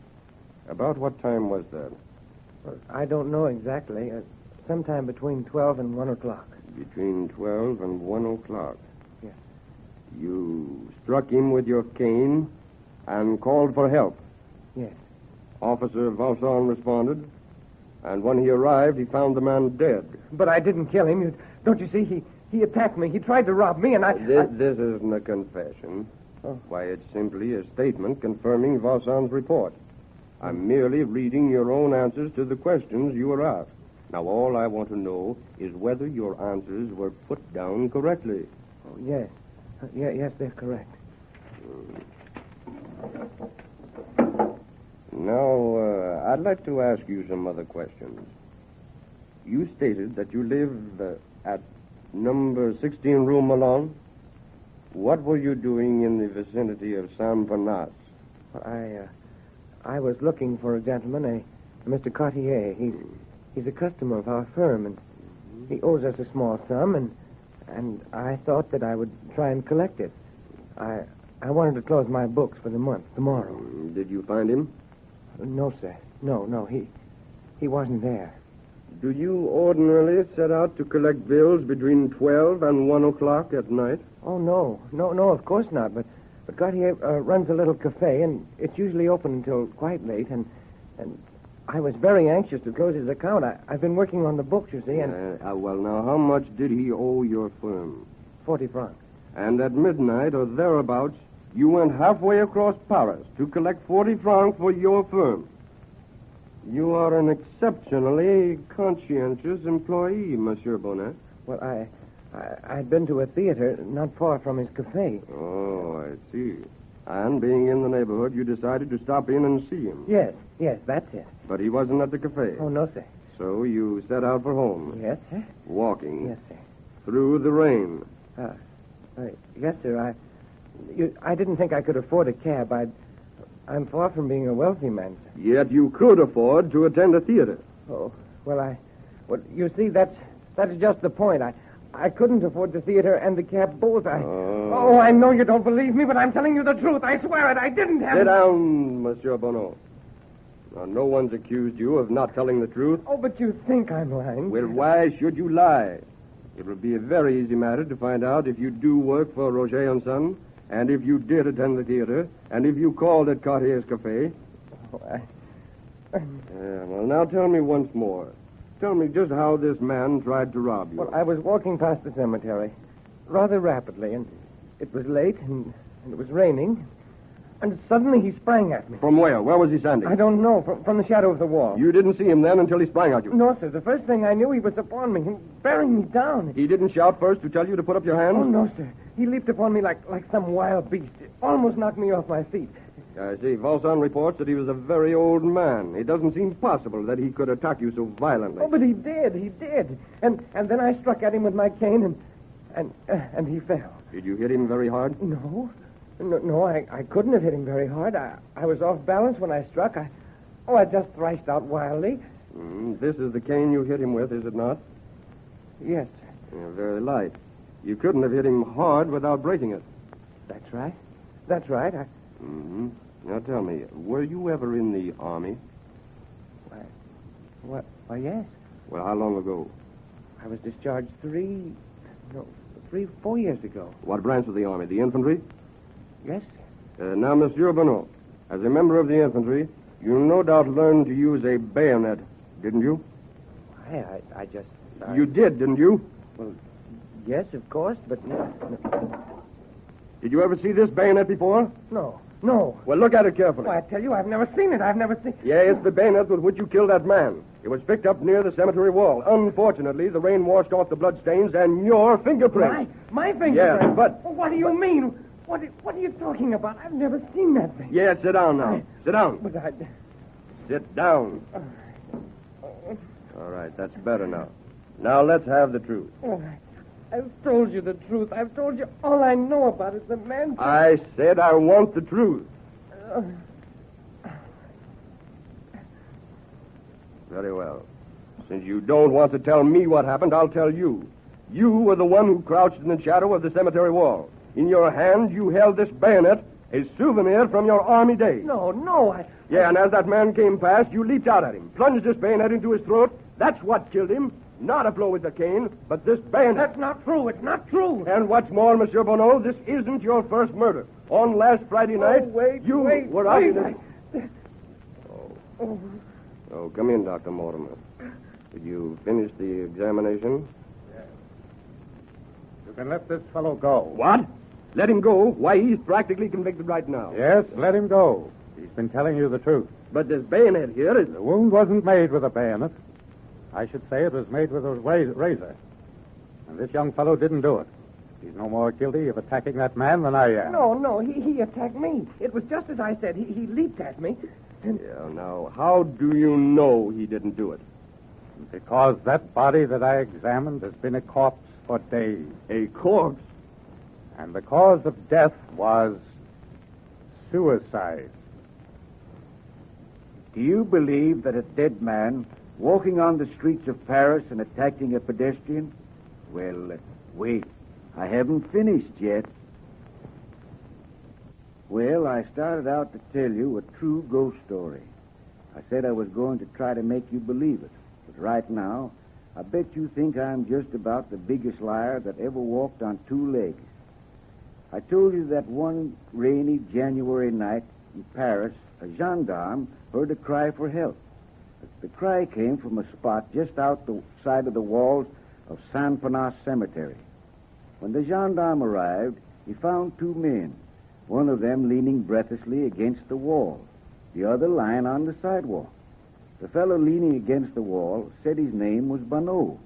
About what time was that? Well, I don't know exactly. Sometime between 12 and 1 o'clock. Between 12 and 1 o'clock. Yes. You struck him with your cane and called for help. Yes. Officer Valson responded, and when he arrived, he found the man dead. But I didn't kill him. Don't you see? He attacked me. He tried to rob me, and This isn't a confession. Oh. Why, it's simply a statement confirming Valson's report. I'm merely reading your own answers to the questions you were asked. Now, all I want to know is whether your answers were put down correctly. Oh, yes. Yes, they're correct. Now, I'd like to ask you some other questions. You stated that you lived at number 16 Rue Moulin. What were you doing in the vicinity of San Pernas? I was looking for a gentleman, a Mr. Cartier. He's a customer of our firm, and he owes us a small sum, and I thought that I would try and collect it. I wanted to close my books for the month tomorrow. Did you find him? No, sir. No, he wasn't there. Do you ordinarily set out to collect bills between 12 and 1 o'clock at night? Oh, no, of course not. But Cartier runs a little cafe, and it's usually open until quite late, and I was very anxious to close his account. I've been working on the books, you see, and... well, now, how much did he owe your firm? 40 francs. And at midnight or thereabouts, you went halfway across Paris to collect 40 francs for your firm. You are an exceptionally conscientious employee, Monsieur Bonnet. Well, I'd been to a theater not far from his cafe. Oh, I see. And being in the neighborhood, you decided to stop in and see him. Yes, that's it. But he wasn't at the cafe. Oh, no, sir. So you set out for home. Yes, sir. Walking. Yes, sir. Through the rain. Yes, sir. I didn't think I could afford a cab. I'm far from being a wealthy man, sir. Yet you could afford to attend a theater. Oh, well, you see, that's just the point. I couldn't afford the theater and the cab both. Oh, I know you don't believe me, but I'm telling you the truth. I swear it. I didn't have... Sit down, Monsieur Bonneau. Now, no one's accused you of not telling the truth. Oh, but you think I'm lying. Well, why should you lie? It will be a very easy matter to find out if you do work for Roger & Son, and if you did attend the theater, and if you called at Cartier's Cafe. Oh, well, now tell me once more. Tell me just how this man tried to rob you. Well, I was walking past the cemetery rather rapidly, and it was late, and it was raining, and suddenly he sprang at me. From where? Where was he standing? I don't know, from the shadow of the wall. You didn't see him then until he sprang at you? No, sir. The first thing I knew, he was upon me and bearing me down. He didn't shout first to tell you to put up your hands? Oh, no, sir. He leaped upon me like some wild beast. It almost knocked me off my feet. I see. Volson reports that he was a very old man. It doesn't seem possible that he could attack you so violently. Oh, but he did. And then I struck at him with my cane, and he fell. Did you hit him very hard? No, I couldn't have hit him very hard. I was off balance when I struck. I just thrashed out wildly. This is the cane you hit him with, is it not? Yes. Very light. You couldn't have hit him hard without breaking it. That's right. Now tell me, were you ever in the Army? Why, yes. Well, how long ago? I was discharged 4 years ago. What branch of the Army? The infantry? Yes. Now, Monsieur Bonneau, as a member of the infantry, you no doubt learned to use a bayonet, didn't you? I just... You did, didn't you? Well, yes, of course, but no. Did you ever see this bayonet before? No. Well, look at it carefully. Well, I tell you, I've never seen it. Yeah, it's the bayonet with which you killed that man. It was picked up near the cemetery wall. Unfortunately, the rain washed off the bloodstains and your fingerprints. My fingerprints? Yes, but... What do you mean? What are you talking about? I've never seen that thing. Yeah, sit down now. Sit down. But Sit down. All right, that's better now. Now let's have the truth. Oh, I've told you the truth. I've told you all I know about it. The man... I said I want the truth. Very well. Since you don't want to tell me what happened, I'll tell you. You were the one who crouched in the shadow of the cemetery wall. In your hand, you held this bayonet, a souvenir from your Army days. No, Yeah, and as that man came past, you leaped out at him, plunged this bayonet into his throat. That's what killed him. Not a blow with the cane, but this bayonet. That's not true. It's not true. And what's more, Monsieur Bonneau, this isn't your first murder. On last Friday night, you were out in the... Oh, come in, Dr. Mortimer. Did you finish the examination? Yes. You can let this fellow go. What? Let him go? Why, he's practically convicted right now. Yes, let him go. He's been telling you the truth. But this bayonet here is... The wound wasn't made with a bayonet. I should say it was made with a razor. And this young fellow didn't do it. He's no more guilty of attacking that man than I am. No, he attacked me. It was just as I said. He leaped at me. Yeah, now, how do you know he didn't do it? Because that body that I examined has been a corpse for days. A corpse? And the cause of death was suicide. Do you believe that a dead man walking on the streets of Paris and attacking a pedestrian? Well, wait. I haven't finished yet. Well, I started out to tell you a true ghost story. I said I was going to try to make you believe it. But right now, I bet you think I'm just about the biggest liar that ever walked on two legs. I told you that one rainy January night in Paris, a gendarme heard a cry for help. The cry came from a spot just outside of the walls of Saint-Panas Cemetery. When the gendarme arrived, he found two men, one of them leaning breathlessly against the wall, the other lying on the sidewalk. The fellow leaning against the wall said his name was Bonneau.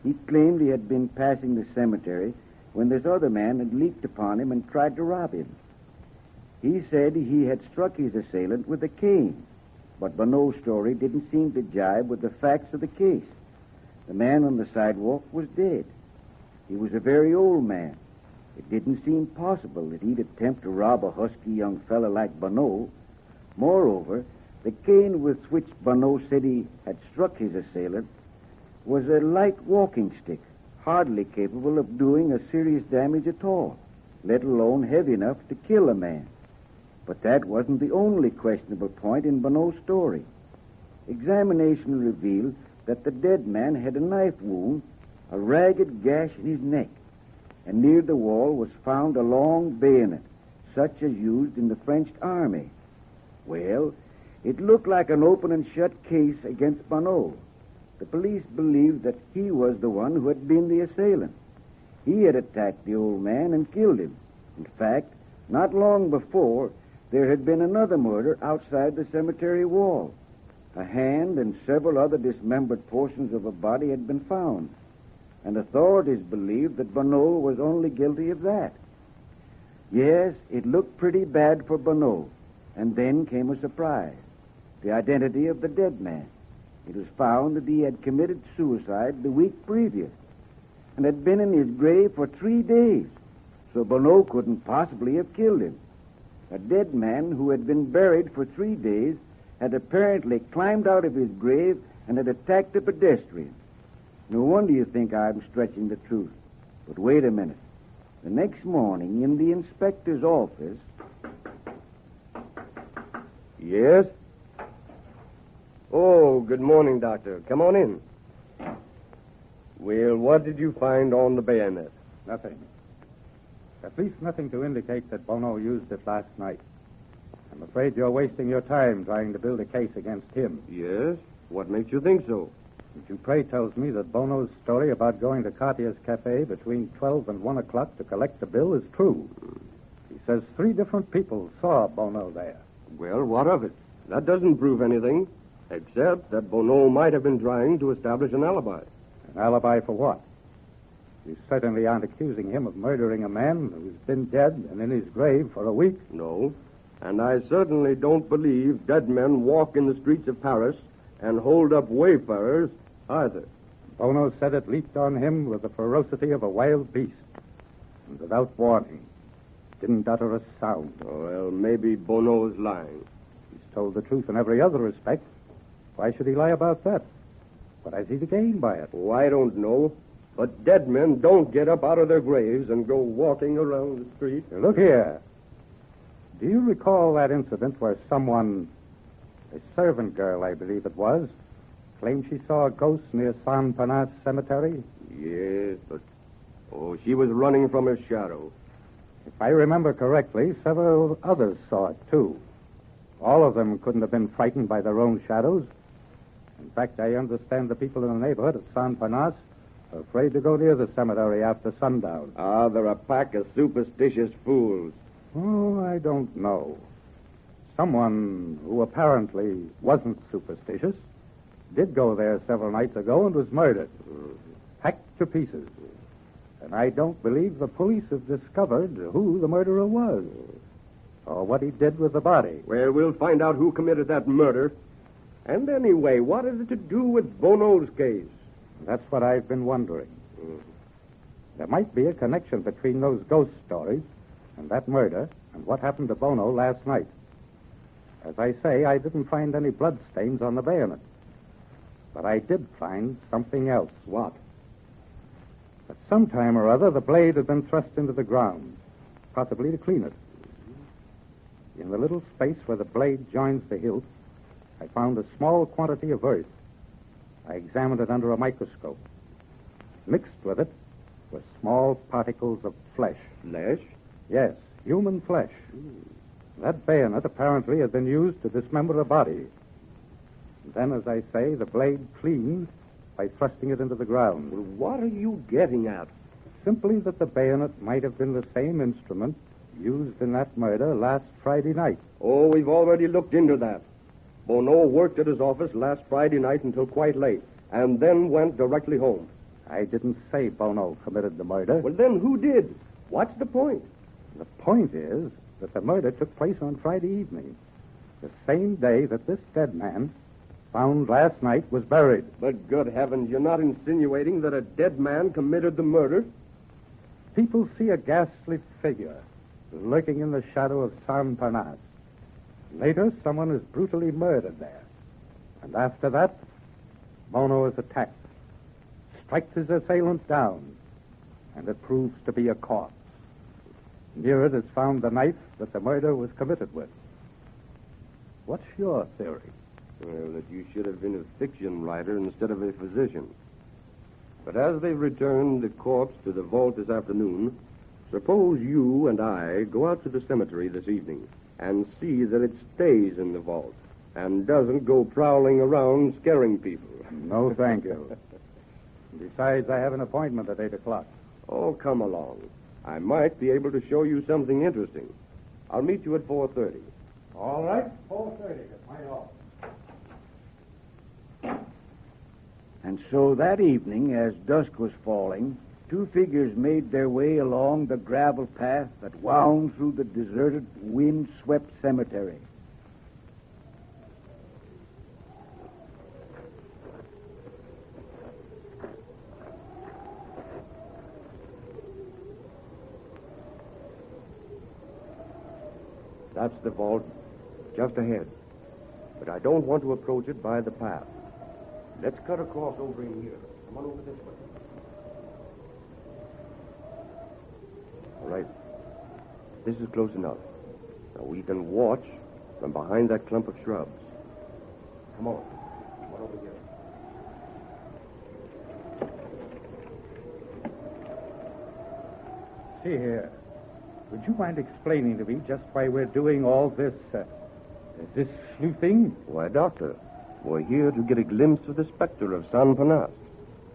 He claimed he had been passing the cemetery when this other man had leaped upon him and tried to rob him. He said he had struck his assailant with a cane, but Bonneau's story didn't seem to jibe with the facts of the case. The man on the sidewalk was dead. He was a very old man. It didn't seem possible that he'd attempt to rob a husky young fellow like Bonneau. Moreover, the cane with which Bonneau said he had struck his assailant was a light walking stick, hardly capable of doing a serious damage at all, let alone heavy enough to kill a man. But that wasn't the only questionable point in Bonneau's story. Examination revealed that the dead man had a knife wound, a ragged gash in his neck, and near the wall was found a long bayonet, such as used in the French army. Well, it looked like an open and shut case against Bonneau. The police believed that he was the one who had been the assailant. He had attacked the old man and killed him. In fact, not long before, there had been another murder outside the cemetery wall. A hand and several other dismembered portions of a body had been found, and authorities believed that Bonneau was only guilty of that. Yes, it looked pretty bad for Bonneau, and then came a surprise: the identity of the dead man. It was found that he had committed suicide the week previous and had been in his grave for 3 days, so Bonneau couldn't possibly have killed him. A dead man who had been buried for 3 days had apparently climbed out of his grave and had attacked a pedestrian. No wonder you think I'm stretching the truth. But wait a minute. The next morning, in the inspector's office... Yes? Oh, good morning, Doctor. Come on in. Well, what did you find on the bayonet? Nothing. At least nothing to indicate that Bonneau used it last night. I'm afraid you're wasting your time trying to build a case against him. Yes? What makes you think so? Dupre tells me that Bonneau's story about going to Cartier's Cafe between 12 and 1 o'clock to collect the bill is true. He says 3 different people saw Bonneau there. Well, what of it? That doesn't prove anything, except that Bonneau might have been trying to establish an alibi. An alibi for what? You certainly aren't accusing him of murdering a man who's been dead and in his grave for a week. No. And I certainly don't believe dead men walk in the streets of Paris and hold up wayfarers either. Bonneau said it leaped on him with the ferocity of a wild beast. And without warning, didn't utter a sound. Well, maybe Bonneau's lying. He's told the truth in every other respect. Why should he lie about that? What has he to gain by it? Oh, I don't know. But dead men don't get up out of their graves and go walking around the street. Now, look here. Do you recall that incident where someone, a servant girl, I believe it was, claimed she saw a ghost near San Panas Cemetery? Yes, but... Oh, she was running from her shadow. If I remember correctly, several others saw it, too. All of them couldn't have been frightened by their own shadows. In fact, I understand the people in the neighborhood of San Panas are afraid to go near the cemetery after sundown. Ah, they're a pack of superstitious fools. Oh, I don't know. Someone who apparently wasn't superstitious did go there several nights ago and was murdered. Hacked to pieces. And I don't believe the police have discovered who the murderer was or what he did with the body. Well, we'll find out who committed that murder. And anyway, what is it to do with Bonneau's case? That's what I've been wondering. There might be a connection between those ghost stories and that murder and what happened to Bonneau last night. As I say, I didn't find any bloodstains on the bayonet. But I did find something else. What? At some time or other, the blade had been thrust into the ground, possibly to clean it. In the little space where the blade joins the hilt, I found a small quantity of earth. I examined it under a microscope. Mixed with it were small particles of flesh. Flesh? Yes, human flesh. That bayonet apparently had been used to dismember a body. Then, as I say, the blade cleaned by thrusting it into the ground. Well, what are you getting at? Simply that the bayonet might have been the same instrument used in that murder last Friday night. Oh, we've already looked into that. Bonneau worked at his office last Friday night until quite late, and then went directly home. I didn't say Bonneau committed the murder. Well, then who did? What's the point? The point is that the murder took place on Friday evening, the same day that this dead man, found last night, was buried. But good heavens, you're not insinuating that a dead man committed the murder? People see a ghastly figure lurking in the shadow of San Panas. Later, someone is brutally murdered there. And after that, Bonneau is attacked, strikes his assailant down, and it proves to be a corpse. Near it is found the knife that the murder was committed with. What's your theory? Well, that you should have been a fiction writer instead of a physician. But as they returned the corpse to the vault this afternoon, suppose you and I go out to the cemetery this evening and see that it stays in the vault. and doesn't go prowling around scaring people. No, thank you. Besides, I have an appointment at 8 o'clock. Oh, come along. I might be able to show you something interesting. I'll meet you at 4:30. All right, 4:30 at my office. And so that evening, as dusk was falling, two figures made their way along the gravel path that wound through the deserted, wind-swept cemetery. That's the vault, just ahead. But I don't want to approach it by the path. Let's cut across over in here. Come on over this way. All right. This is close enough. Now we can watch from behind that clump of shrubs. Come on. Come on over here. See here. Would you mind explaining to me just why we're doing all this sleuthing? Why, Doctor, we're here to get a glimpse of the specter of San Panas.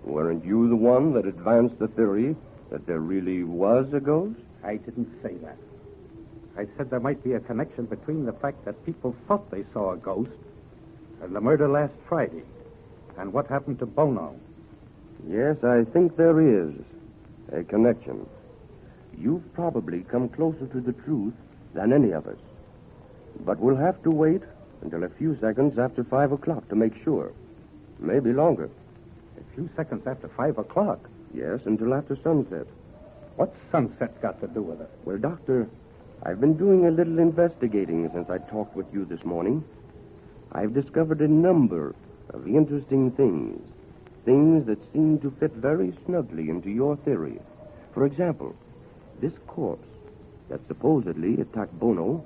Weren't you the one that advanced the theory that there really was a ghost? I didn't say that. I said there might be a connection between the fact that people thought they saw a ghost and the murder last Friday and what happened to Bono. Yes, I think there is a connection. You've probably come closer to the truth than any of us. But we'll have to wait until a few seconds after 5 o'clock to make sure. Maybe longer. A few seconds after 5 o'clock? Yes, until after sunset. What's sunset got to do with it? Well, Doctor, I've been doing a little investigating since I talked with you this morning. I've discovered a number of interesting things. Things that seem to fit very snugly into your theory. For example, this corpse that supposedly attacked Bono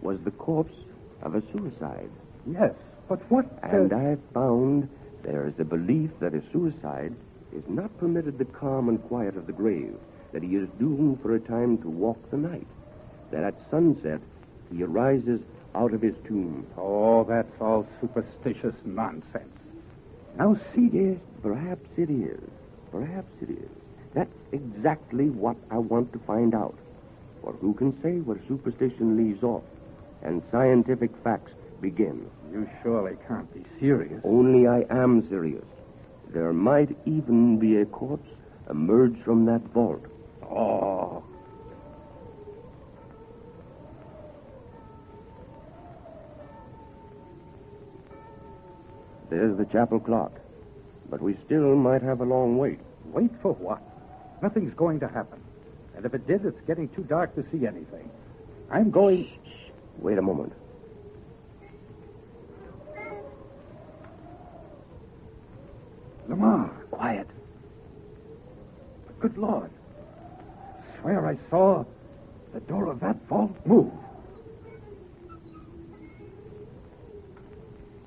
was the corpse of a suicide. Yes, but what... And I've found there is a belief that a suicide is not permitted the calm and quiet of the grave, that he is doomed for a time to walk the night, that at sunset he arises out of his tomb. Oh, that's all superstitious nonsense. Now, see, yes, perhaps it is. Perhaps it is. That's exactly what I want to find out. For who can say where superstition leaves off and scientific facts begin? You surely can't be serious. Only I am serious. There might even be a corpse emerged from that vault. Oh. There's the chapel clock. But we still might have a long wait. Wait for what? Nothing's going to happen. And if it did, it's getting too dark to see anything. I'm going... Shh. Wait a moment. Lamar. Quiet. But good Lord. I swear I saw the door of that vault move.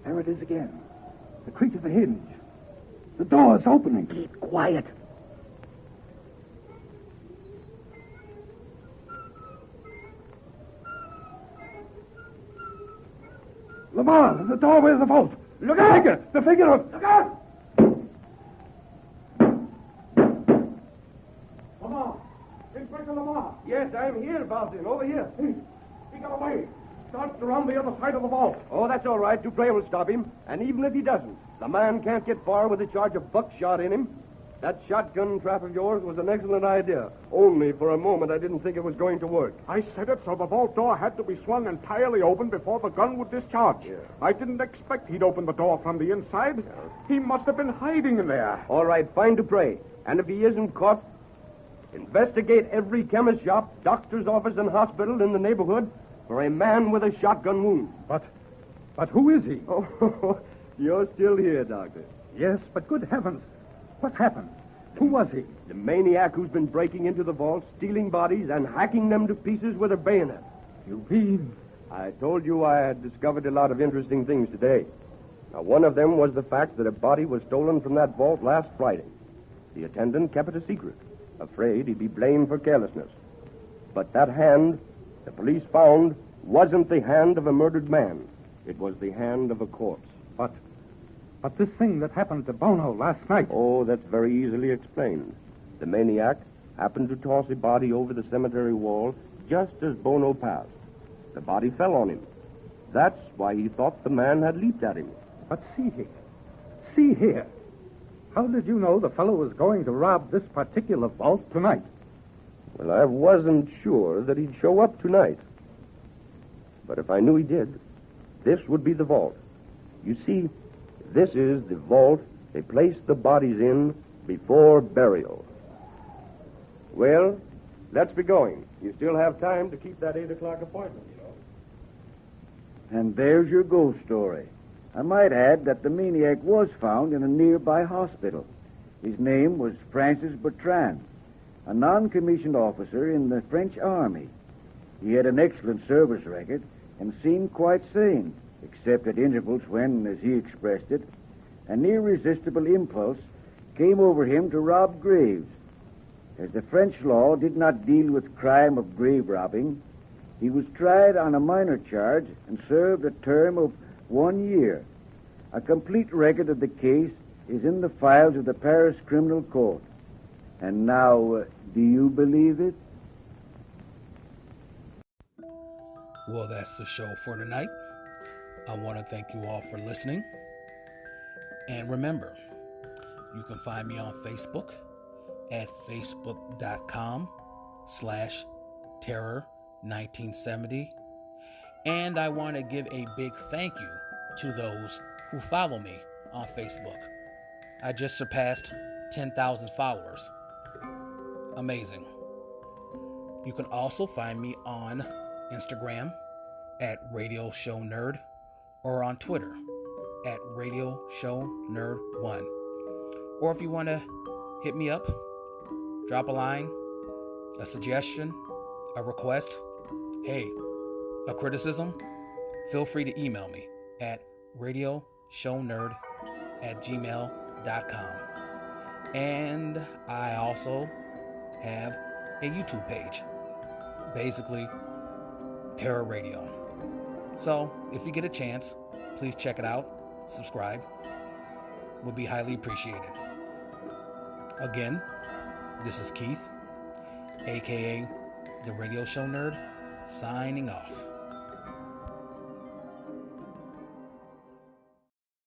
There it is again. The creak of the hinge. The door's opening. Keep quiet. Lamar, in the doorway of the vault. Look out! The figure of... Look out! Lamar! Inspector Lamar! Yes, I'm here, Boston. Over here. He got away. Starts around the other side of the vault. Oh, that's all right. Dupree will stop him. And even if he doesn't, the man can't get far with a charge of buckshot in him. That shotgun trap of yours was an excellent idea. Only for a moment I didn't think it was going to work. I said it so the vault door had to be swung entirely open before the gun would discharge. Yeah. I didn't expect he'd open the door from the inside. Yeah. He must have been hiding in there. All right, find Dupree. And if he isn't caught, investigate every chemist shop, doctor's office, and hospital in the neighborhood for a man with a shotgun wound. But who is he? Oh, you're still here, Doctor. Yes, but good heavens. What happened? Who was he? The maniac who's been breaking into the vault, stealing bodies, and hacking them to pieces with a bayonet. You mean? I told you I had discovered a lot of interesting things today. Now, one of them was the fact that a body was stolen from that vault last Friday. The attendant kept it a secret, afraid he'd be blamed for carelessness. But that hand the police found wasn't the hand of a murdered man. It was the hand of a corpse. But this thing that happened to Bono last night... Oh, that's very easily explained. The maniac happened to toss a body over the cemetery wall just as Bono passed. The body fell on him. That's why he thought the man had leaped at him. But see here. See here. How did you know the fellow was going to rob this particular vault tonight? Well, I wasn't sure that he'd show up tonight. But if I knew he did, this would be the vault. You see, this is the vault they placed the bodies in before burial. Well, let's be going. You still have time to keep that 8 o'clock appointment, you know. And there's your ghost story. I might add that the maniac was found in a nearby hospital. His name was Francis Bertrand, a non-commissioned officer in the French army. He had an excellent service record and seemed quite sane, except at intervals when, as he expressed it, an irresistible impulse came over him to rob graves. As the French law did not deal with crime of grave robbing, he was tried on a minor charge and served a term of 1 year. A complete record of the case is in the files of the Paris Criminal Court. And now, do you believe it? Well, that's the show for tonight. I want to thank you all for listening. And remember, you can find me on Facebook at facebook.com/terror1970. And I want to give a big thank you to those who follow me on Facebook. I just surpassed 10,000 followers. Amazing. You can also find me on Instagram at Radio Show Nerd or on Twitter at Radio Show Nerd 1. Or if you want to hit me up, drop a line, a suggestion, a request, hey, a criticism, feel free to email me at radioshownerd@gmail.com. And I also have a YouTube page, basically Terror Radio. So if you get a chance, please check it out, subscribe, would be highly appreciated. Again, this is Keith, aka the Radio Show Nerd, signing off.